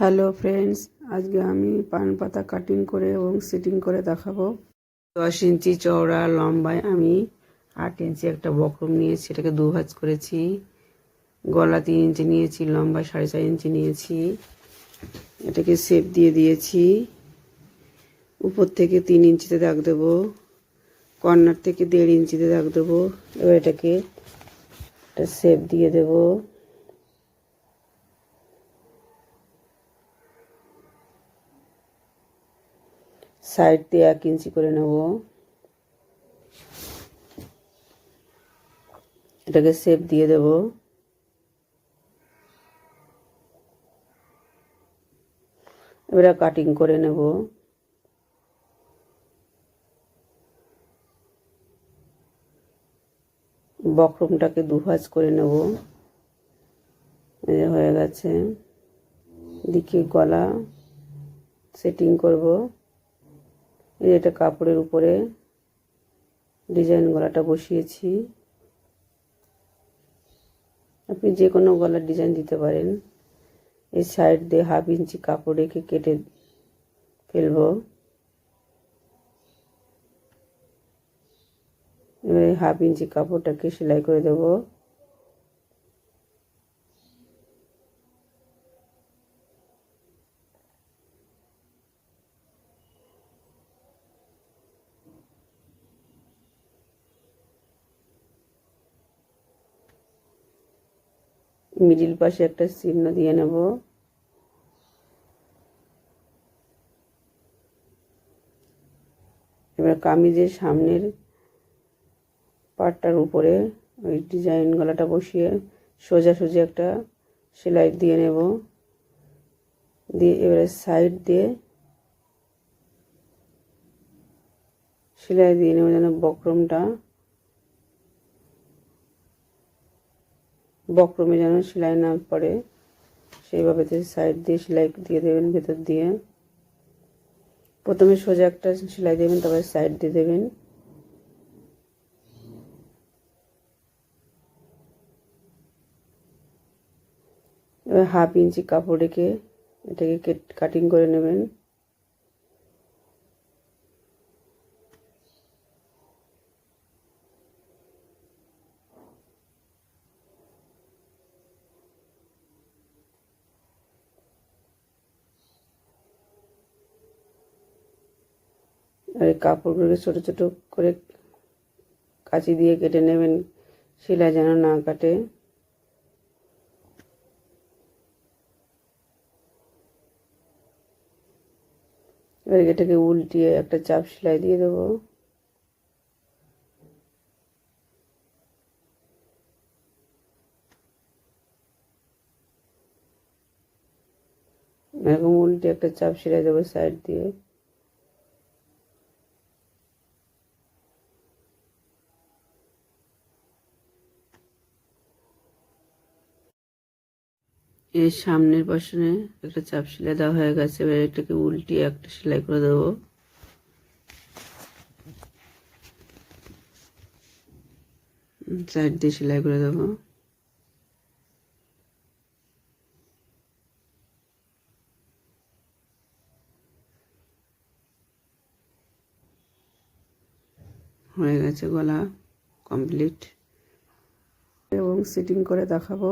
Hello friends, আজকে আমি পান পাতা কাটিং করে এবং সিটিং করে দেখাবো। 10 ইঞ্চি চওড়া লম্বায় আমি 8 ইঞ্চি একটা বক্রম নিয়েছি, এটাকে দুভাঁজ করেছি। গলা 3 ইঞ্চি নিয়েছি, লম্বায় 4.5 ইঞ্চি নিয়েছি। এটাকে শেপ দিয়ে দিয়েছি। উপর থেকে 3 ইঞ্চিতে দাগ দেবো, কর্নার থেকে 1.5 ইঞ্চিতে দাগ দেবো। এবার এটাকে একটা শেপ দিয়ে দেবো। সাইড দিয়ে 1 ইঞ্চি করে নেব। এটাকে শেপ দিয়ে দেব। এবারে কাটিং করে নেব। বক্রমটাকে দুভাঁজ করে নেব। এই হয়ে গেছে। দিকে গলা সেটিং করব। এটা কাপড়ের উপরে ডিজাইন গলাটা বসিয়েছি। আপনি যে কোনো গলার ডিজাইন দিতে পারেন। এই সাইড দিয়ে 1/2 ইঞ্চি কাপড় রেখে কেটে ফেলব। এবারে 1/2 ইঞ্চি কাপড়টাকে সেলাই করে দেব। মিডিল পাশে একটা চিহ্ন দিয়ে নেব। এবার কামিজের সামনের পাটটার উপরে ওই ডিজাইন গলাটা বসিয়ে সোজাসুজি একটা সেলাই দিয়ে নেব। দিয়ে এবারে সাইড দিয়ে সেলাই দিয়ে নেব যেন বক্রমে যেন সেলাই না পড়ে, সেইভাবে সাইড দিয়ে সেলাই দিয়ে দেবেন। ভেতর দিয়ে প্রথমে সোজা একটা সেলাই দেবেন, তারপরে সাইড দিয়ে দেবেন। এবার 1/2 ইঞ্চি কাপড় রেখে এটাকে কাটিং করে নেবেন। আর এই কাপড়গুলোকে ছোট ছোট করে কাঁচি দিয়ে কেটে নেবেন, সেলাই যেন না কাটে। এবার এটাকে উল্টিয়ে একটা চাপ সেলাই দিয়ে দেবো। এরকম উল্টে একটা চাপ সেলাই দেবো সাইড দিয়ে। এর সামনের পাশে একটা চাপ সেলাই দেওয়া হয়ে গেছে। এবার এটাকে উল্টিয়ে একটা সেলাই করে দেবো। সাইড দিয়ে সেলাই করে দেবো। হয়ে গেছে গলা কমপ্লিট, এবং সিটিং করে দেখাবো।